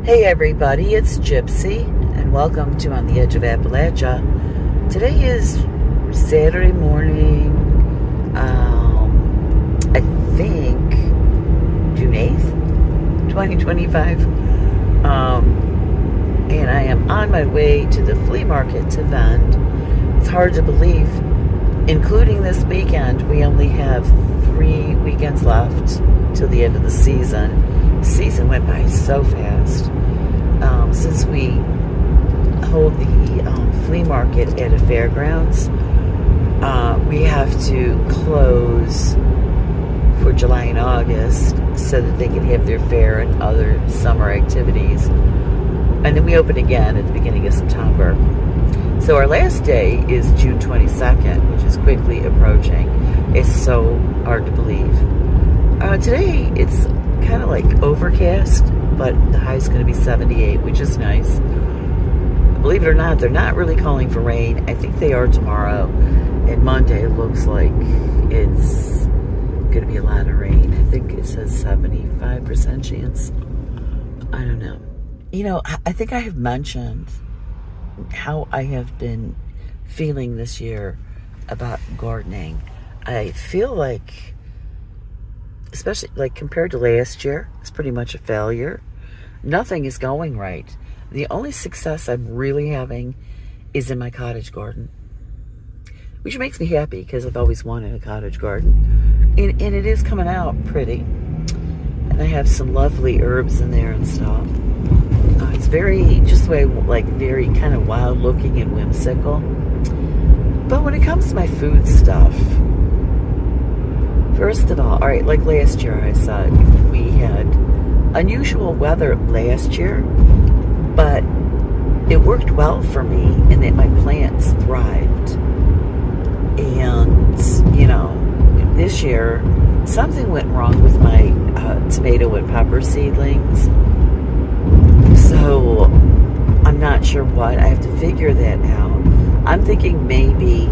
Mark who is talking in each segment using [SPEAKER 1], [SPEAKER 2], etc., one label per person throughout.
[SPEAKER 1] Hey everybody, it's Gypsy, and welcome to On the Edge of Appalachia. Today is Saturday morning, I think June 8th, 2025, and I am on my way to the flea market to vend. It's hard to believe, including this weekend, we only have 3 weekends left till the end of the season. The season went by so fast. Since we hold the flea market at a fairgrounds, we have to close for July and August so that they can have their fair and other summer activities. And then we open again at the beginning of September. So our last day is June 22nd, which is quickly approaching. It's so hard to believe. Today, it's kind of like overcast, but the high is going to be 78, which is nice. Believe it or not, they're not really calling for rain. I think they are tomorrow. And Monday, it looks like it's going to be a lot of rain. I think it says 75% chance. I don't know. You know, I think I have mentioned how I have been feeling this year about gardening. I feel like, especially like compared to last year, it's pretty much a failure. Nothing is going right. The only success I'm really having is in my cottage garden, which makes me happy because I've always wanted a cottage garden. And it is coming out pretty. And I have some lovely herbs in there and stuff. It's very, just the way, like, very kind of wild looking and whimsical. But when it comes to my food stuff, first of all right, like last year I said, we had unusual weather last year, but it worked well for me in that my plants thrived. And, you know, this year, something went wrong with my tomato and pepper seedlings. So, I'm not sure what. I have to figure that out. I'm thinking maybe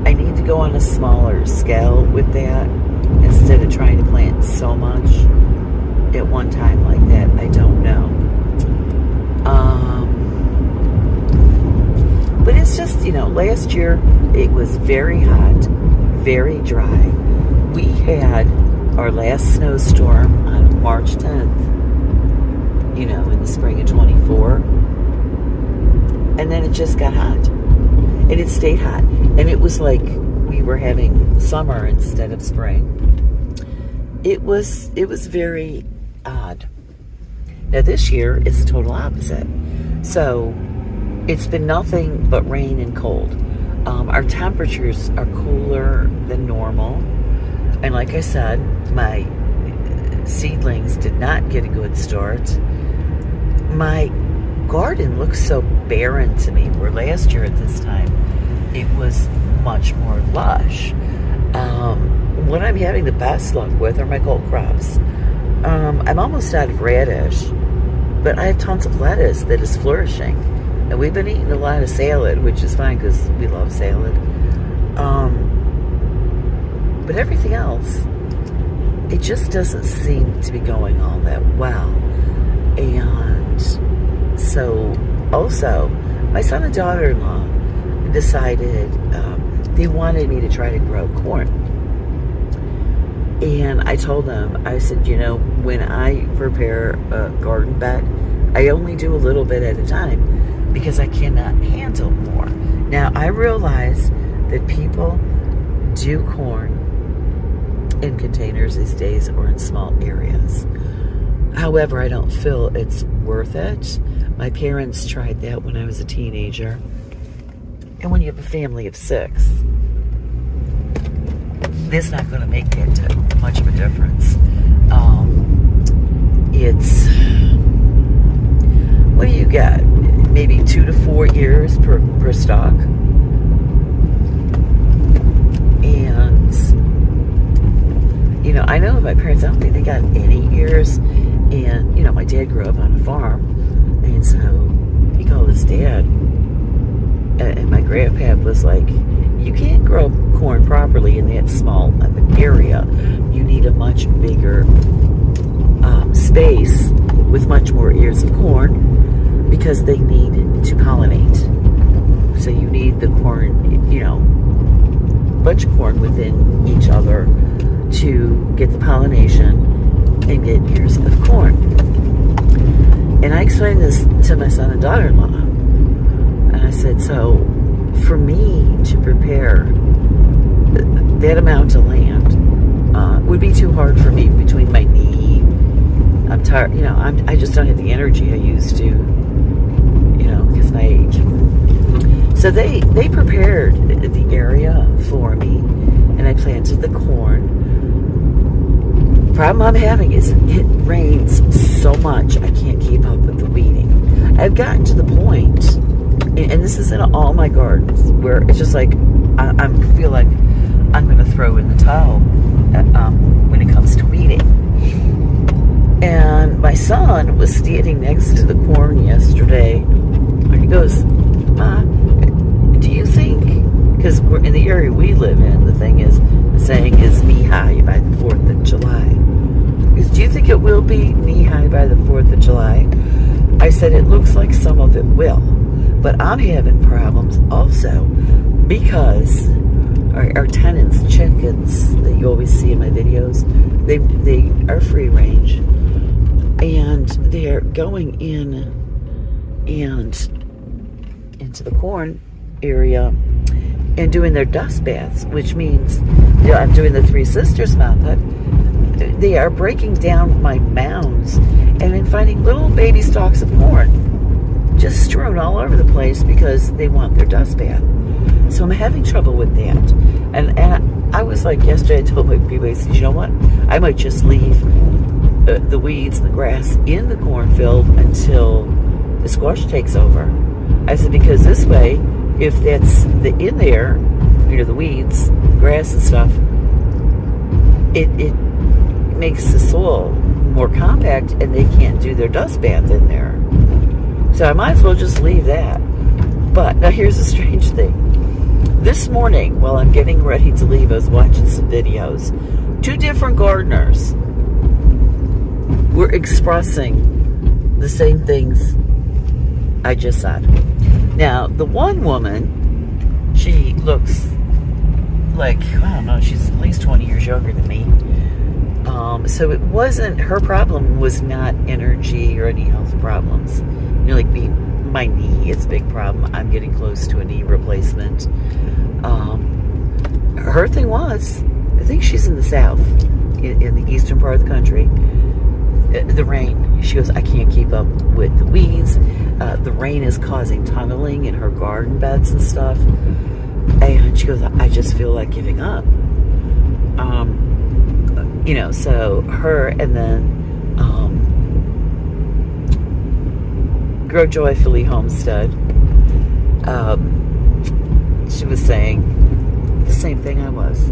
[SPEAKER 1] I need to go on a smaller scale with that instead of trying to plant so much at one time like that. I don't know. But it's just, you know, last year it was very hot, very dry. We had our last snowstorm on March 10th, you know, in the spring of 24. And then it just got hot. And it stayed hot. And it was like we were having summer instead of spring. It was very odd. Now this year is the total opposite. So it's been nothing but rain and cold. Our temperatures are cooler than normal. And like I said, my seedlings did not get a good start. My garden looks so barren to me, where last year at this time it was much more lush. What I'm having the best luck with are my cold crops. I'm almost out of radish, but I have tons of lettuce that is flourishing, and we've been eating a lot of salad, which is fine because we love salad. But everything else, it just doesn't seem to be going all that well. And so, also, my son and daughter-in-law decided they wanted me to try to grow corn. And I told them, I said, you know, when I prepare a garden bed, I only do a little bit at a time because I cannot handle more. Now, I realize that people do corn in containers these days or in small areas. However, I don't feel it's worth it. My parents tried that when I was a teenager. And when you have a family of 6, it's not going to make that much of a difference. It's, what do you get? Maybe 2 to 4 years per stalk. And, you know, I know my parents, I don't think they got any ears. And, you know, my dad grew up on a farm. And so he called his dad. And my grandpa was like, you can't grow corn properly in that small of an area, you need a much bigger space with much more ears of corn because they need to pollinate. So you need the corn, you know, bunch of corn within each other to get the pollination and get ears of corn. And I explained this to my son and daughter-in-law. And I said, so for me to prepare that amount of land would be too hard for me between my knee. I'm tired, you know, I just don't have the energy I used to, you know, because of my age. So they prepared the area for me, and I planted the corn. Problem I'm having is it rains so much I can't keep up with the weeding. I've gotten to the point, and this is in all my gardens, where it's just like I feel like I'm going to throw in the towel when it comes to weeding. And my son was standing next to the corn yesterday, and he goes, "Ma, do you think?" Because we're in the area we live in, the saying is knee high by the 4th of July. He goes, "Do you think it will be knee high by the 4th of July?" I said, "It looks like some of it will, but I'm having problems also because our tenants, chickens that you always see in my videos, they are free range, and they're going in and into the corn area and doing their dust baths, which means, you know, I'm doing the Three Sisters method. They are breaking down my mounds and then finding little baby stalks of corn just strewn all over the place because they want their dust bath. So I'm having trouble with that. And I was like, yesterday I told my people, I said, you know what? I might just leave the weeds and the grass in the cornfield until the squash takes over. I said, because this way, if that's in there, you know, the weeds, grass and stuff, it makes the soil more compact and they can't do their dust bath in there. So I might as well just leave that. But now here's the strange thing. This morning, while I'm getting ready to leave, I was watching some videos. 2 different gardeners were expressing the same things I just said. Now, the one woman, she looks like, I don't know, she's at least 20 years younger than me. So it wasn't, her problem was not energy or any health problems. You know, like my knee is a big problem. I'm getting close to a knee replacement. Her thing was, I think she's in the south, in the eastern part of the country. The rain. She goes, I can't keep up with the weeds. The rain is causing tunneling in her garden beds and stuff. And she goes, I just feel like giving up. You know, so her and then Grow Joyfully Homestead, she was saying the same thing I was.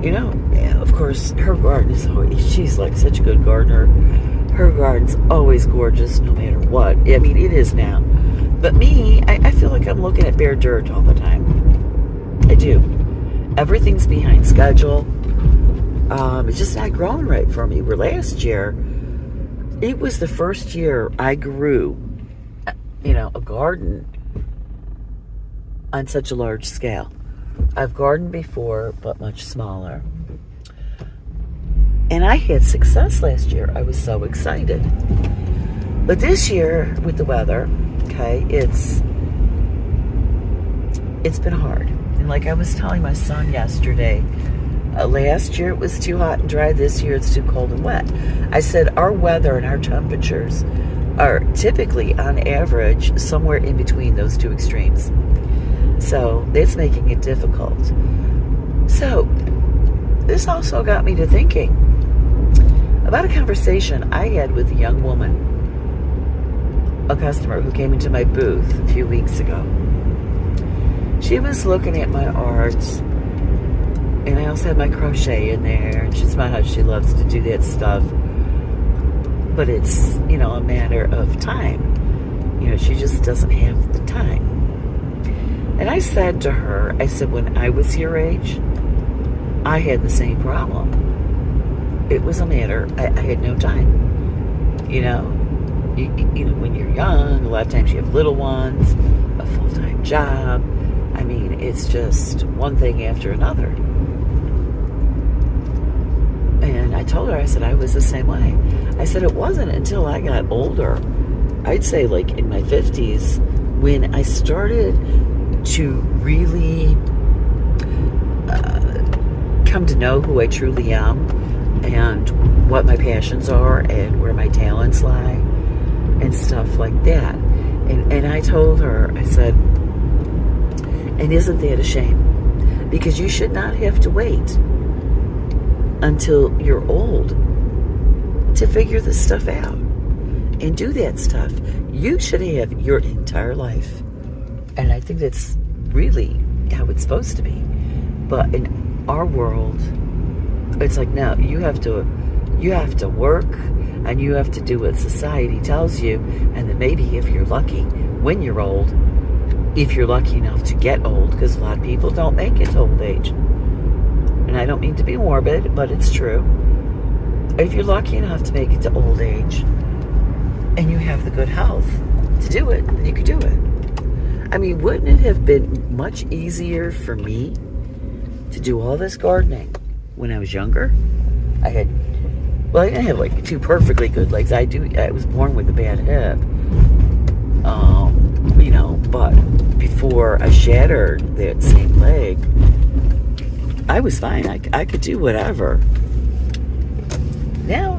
[SPEAKER 1] You know, yeah, of course, her garden is always, she's like such a good gardener. Her garden's always gorgeous no matter what. I mean, it is now. But me, I feel like I'm looking at bare dirt all the time. I do. Everything's behind schedule. It's just not growing right for me. Where last year, it was the first year I grew, you know, a garden on such a large scale. I've gardened before, but much smaller. And I had success last year. I was so excited. But this year, with the weather, okay, it's been hard. And like I was telling my son yesterday, last year it was too hot and dry. This year it's too cold and wet. I said our weather and our temperatures are typically, on average, somewhere in between those 2 extremes. So that's making it difficult. So this also got me to thinking about a conversation I had with a young woman, a customer who came into my booth a few weeks ago. She was looking at my art, and I also had my crochet in there, and she's about how she loves to do that stuff. But it's, you know, a matter of time. You know, she just doesn't have the time. And I said to her, I said, when I was your age, I had the same problem. It was a matter, I had no time. You know, when you're young, a lot of times you have little ones, a full-time job. I mean, it's just one thing after another. And I told her, I said, I was the same way. I said, it wasn't until I got older, I'd say like in my 50s, when I started to really come to know who I truly am and what my passions are and where my talents lie and stuff like that. And I told her, I said, and isn't that a shame? Because you should not have to wait until you're old to figure this stuff out and do that stuff. You should have your entire life. And I think that's really how it's supposed to be. But in our world, it's like, no, you have to work and you have to do what society tells you. And then maybe if you're lucky, when you're old, if you're lucky enough to get old, because a lot of people don't make it to old age. And I don't mean to be morbid, but it's true. If you're lucky enough to make it to old age and you have the good health to do it, then you could do it. I mean, wouldn't it have been much easier for me to do all this gardening when I was younger? I didn't have like two perfectly good legs. I was born with a bad hip. But before I shattered that same leg, I was fine. I could do whatever. Now,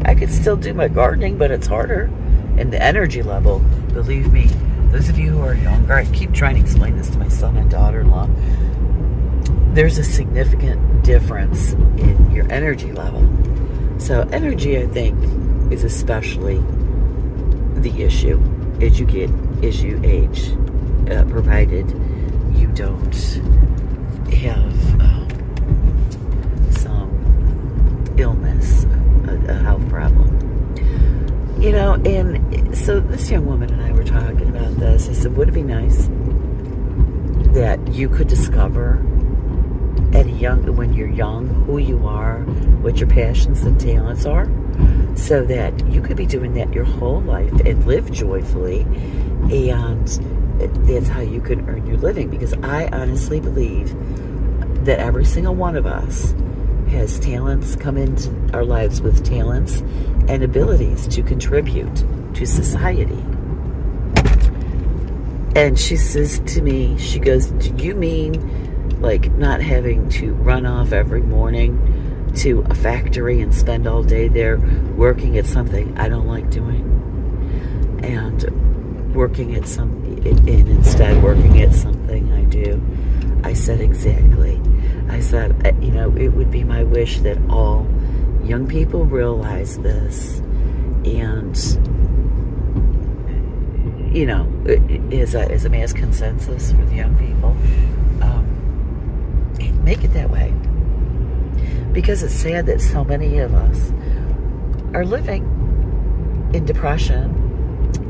[SPEAKER 1] I could still do my gardening, but it's harder. And the energy level, believe me, those of you who are younger, I keep trying to explain this to my son and daughter-in-law, there's a significant difference in your energy level. So energy, I think, is especially the issue as you age, provided you don't have some illness, a health problem. And so this young woman and I were talking about this. I said, would it be nice that you could discover when you're young, who you are, what your passions and talents are, so that you could be doing that your whole life and live joyfully, and that's how you can earn your living. Because I honestly believe that every single one of us has talents, come into our lives with talents and abilities to contribute to society. And she says to me, she goes, do you mean like not having to run off every morning to a factory and spend all day there working at something I don't like doing, and working at instead working at something I do? I said, exactly. I said, it would be my wish that all young people realize this, and as a mass consensus for the young people, make it that way. Because it's sad that so many of us are living in depression,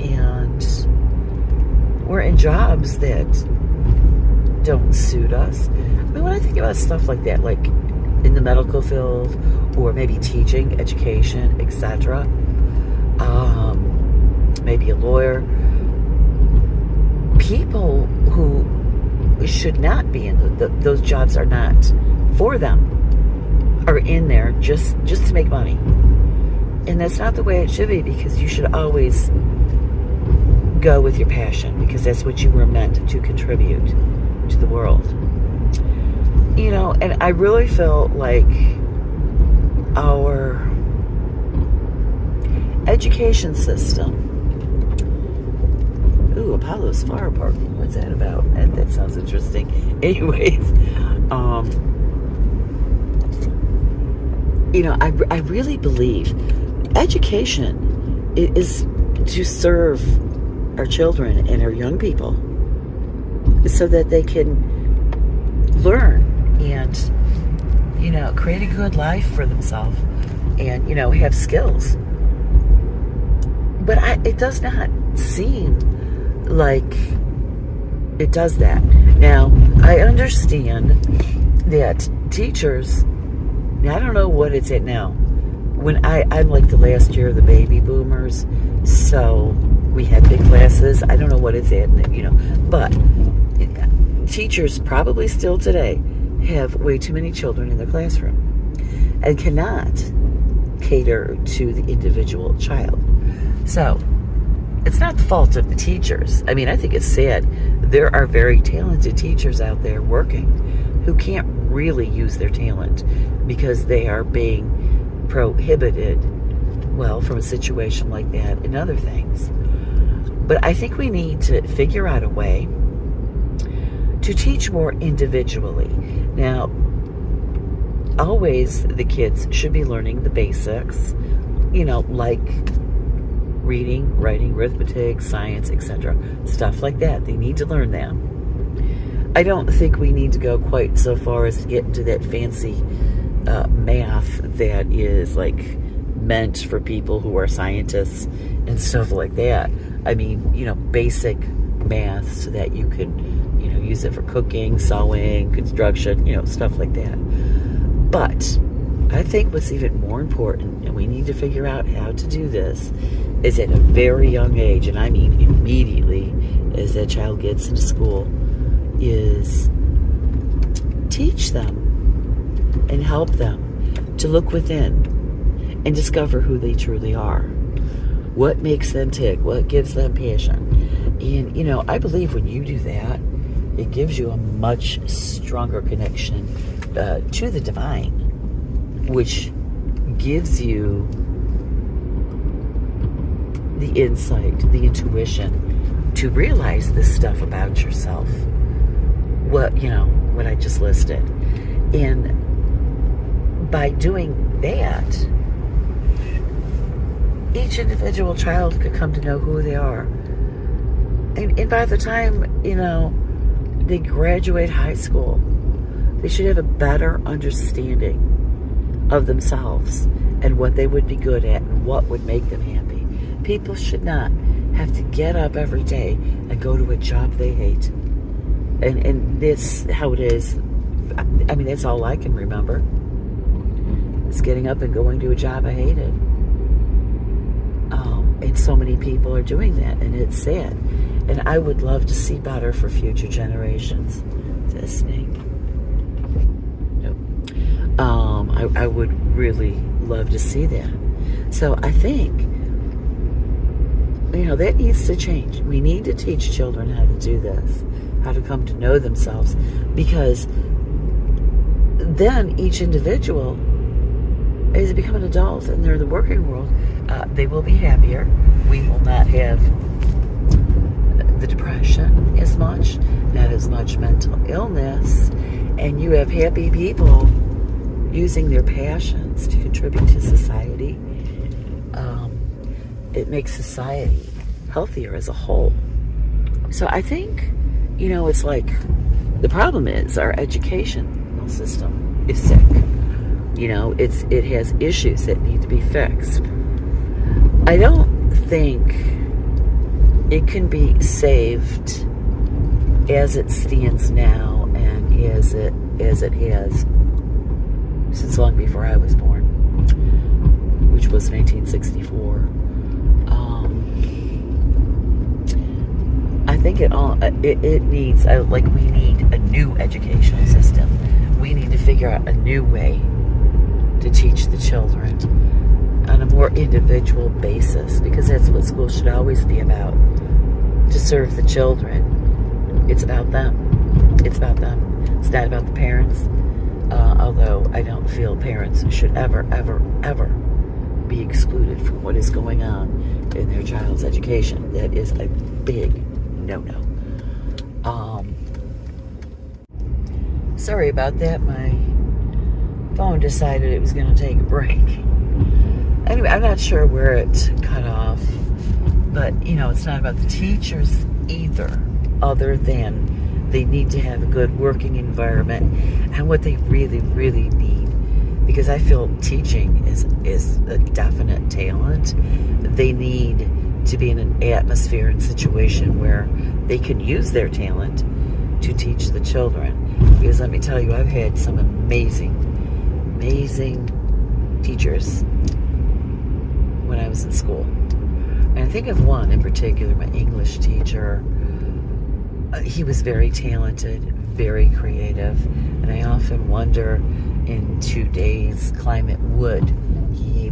[SPEAKER 1] and we're in jobs that don't suit us. I mean, when I think about stuff like that, like in the medical field, or maybe teaching, education, etc., maybe a lawyer, people who should not be in those jobs are not for them, are in there just to make money. And that's not the way it should be, because you should always go with your passion, because that's what you were meant to contribute to the world. And I really feel like our education system, Apollo's Fire Parking, what's that about? That sounds interesting. Anyways, I really believe education is to serve our children and our young people so that they can learn and, create a good life for themselves and, have skills. But it does not seem like it does that. Now, I understand that teachers, now I don't know what it's at now. When I'm like the last year of the baby boomers, so we had big classes. I don't know what it's at, but teachers probably still today have way too many children in their classroom and cannot cater to the individual child. So it's not the fault of the teachers. I mean, I think it's sad. There are very talented teachers out there working who can't really use their talent because they are being prohibited, well, from a situation like that and other things. But I think we need to figure out a way to teach more individually. Now, always the kids should be learning the basics, like reading, writing, arithmetic, science, etc. Stuff like that. They need to learn them. I don't think we need to go quite so far as to get into that fancy math that is like meant for people who are scientists and stuff like that. I mean, basic math so that you can, use it for cooking, sewing, construction, stuff like that. But I think what's even more important, and we need to figure out how to do this, is at a very young age, and I mean immediately as that child gets into school, is teach them and help them to look within and discover who they truly are. What makes them tick? What gives them passion? And, I believe when you do that, it gives you a much stronger connection to the divine, which gives you the insight, the intuition to realize this stuff about yourself. What I just listed. And by doing that, each individual child could come to know who they are. And by the time, they graduate high school, they should have a better understanding of themselves and what they would be good at and what would make them happy. People should not have to get up every day and go to a job they hate. And this how it is. I mean, that's all I can remember. It's getting up and going to a job I hated. And so many people are doing that, and it's sad. And I would love to see better for future generations. Is that a snake? Nope. I would really love to see that. So I think, that needs to change. We need to teach children how to do this, how to come to know themselves, because then each individual, as they become an adult and they're in the working world, they will be happier. We will not have the depression as much, not as much mental illness, and you have happy people using their passions to contribute to society. It makes society healthier as a whole. So I think, it's like the problem is our educational system is sick. It has issues that need to be fixed. I don't think it can be saved as it stands now and as it has since long before I was born, which was 1964. I think it needs, we need a new educational system. We need to figure out a new way to teach the children on a more individual basis, because that's what school should always be about, to serve the children. It's about them. It's about them. It's not about the parents, although I don't feel parents should ever, ever, ever be excluded from what is going on in their child's education. That is a big no-no. Sorry about that. My phone decided it was going to take a break. Anyway, I'm not sure where it cut off, but it's not about the teachers either, other than they need to have a good working environment, and what they really, really need, because I feel teaching is a definite talent. They need to be in an atmosphere and situation where they can use their talent to teach the children. Because let me tell you, I've had some amazing teachers when I was in school. And I think of one in particular, my English teacher. He was very talented, very creative, and I often wonder in today's climate, would he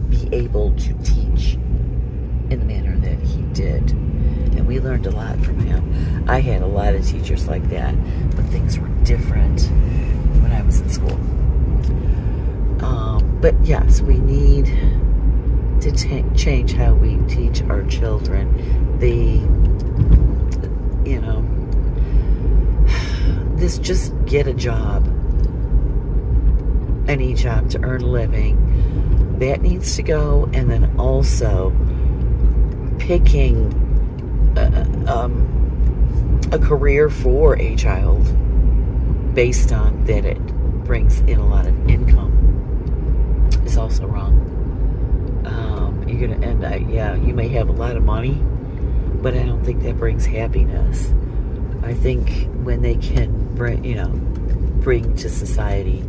[SPEAKER 1] be able to teach in the manner that he did? And we learned a lot from him. I had a lot of teachers like that, but things were different when I was in school. But yes, we need to change how we teach our children. This just get a job, any job to earn a living, that needs to go. And then also picking a career for a child based on that it brings in a lot of income is also wrong. You're going to end up, you may have a lot of money, but I don't think that brings happiness. I think when they can bring to society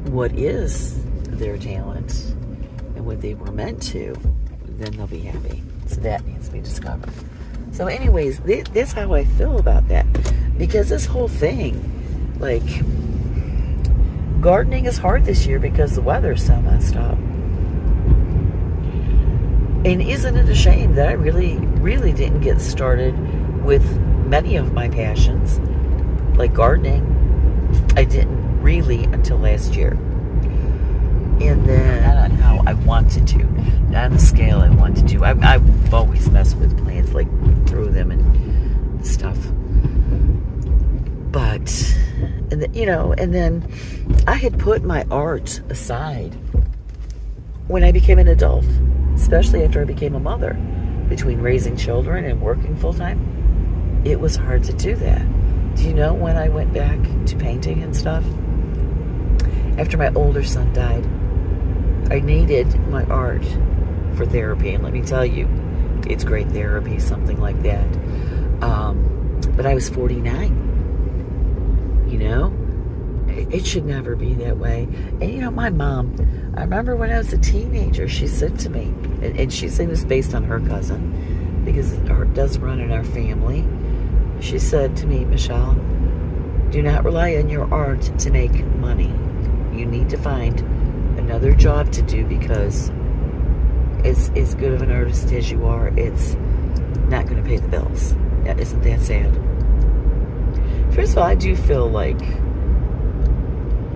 [SPEAKER 1] what is their talent and what they were meant to, then they'll be happy. So that needs to be discovered. So anyways, that's how I feel about that. Because this whole thing, like, gardening is hard this year because the weather's so messed up. And isn't it a shame that I really, really didn't get started with many of my passions, like gardening? I didn't really until last year. And then, not on how I wanted to, not on the scale I wanted to. I've always messed with plants, like through them and stuff. But, and then I had put my art aside when I became an adult, especially after I became a mother. Between raising children and working full-time, it was hard to do that. Do you know when I went back to painting and stuff? After my older son died, I needed my art for therapy. And let me tell you, it's great therapy, something like that. But I was 49. It should never be that way. And my mom, I remember when I was a teenager, she said to me, and she's saying this based on her cousin, because art does run in our family. She said to me, Michelle, do not rely on your art to make money. You need to find another job to do, because as good of an artist as you are, it's not going to pay the bills. Isn't that sad? First of all, I do feel like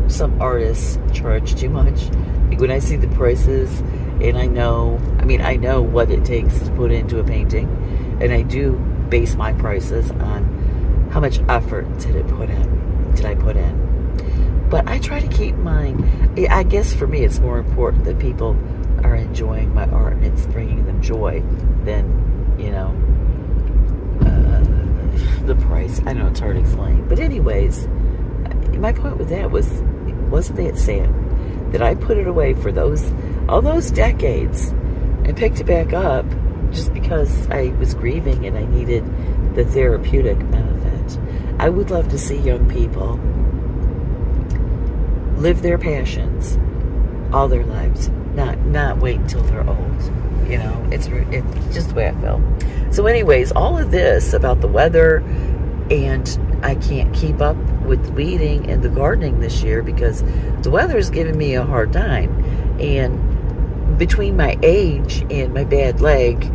[SPEAKER 1] some artists charge too much. Like when I see the prices, and I know what it takes to put into a painting, and I do base my prices on how much effort did I put in. But I try to keep mine. I guess for me, it's more important that people are enjoying my art and it's bringing them joy than, the price. I know it's hard to explain. But anyways, my point with that wasn't that sad that I put it away for all those decades and picked it back up just because I was grieving and I needed the therapeutic benefit. I would love to see young people live their passions all their lives, not wait until they're old. It's just the way I feel. So anyways, all of this about the weather, and I can't keep up with the weeding and the gardening this year because the weather is giving me a hard time. And between my age and my bad leg,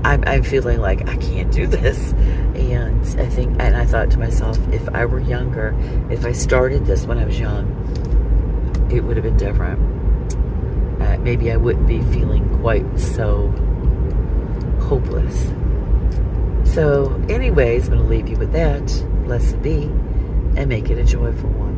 [SPEAKER 1] I'm feeling like I can't do this. And I thought to myself, if I were younger, if I started this when I was young, it would have been different. Maybe I wouldn't be feeling quite so hopeless. So anyways, I'm going to leave you with that. Blessed be, and make it a joyful one.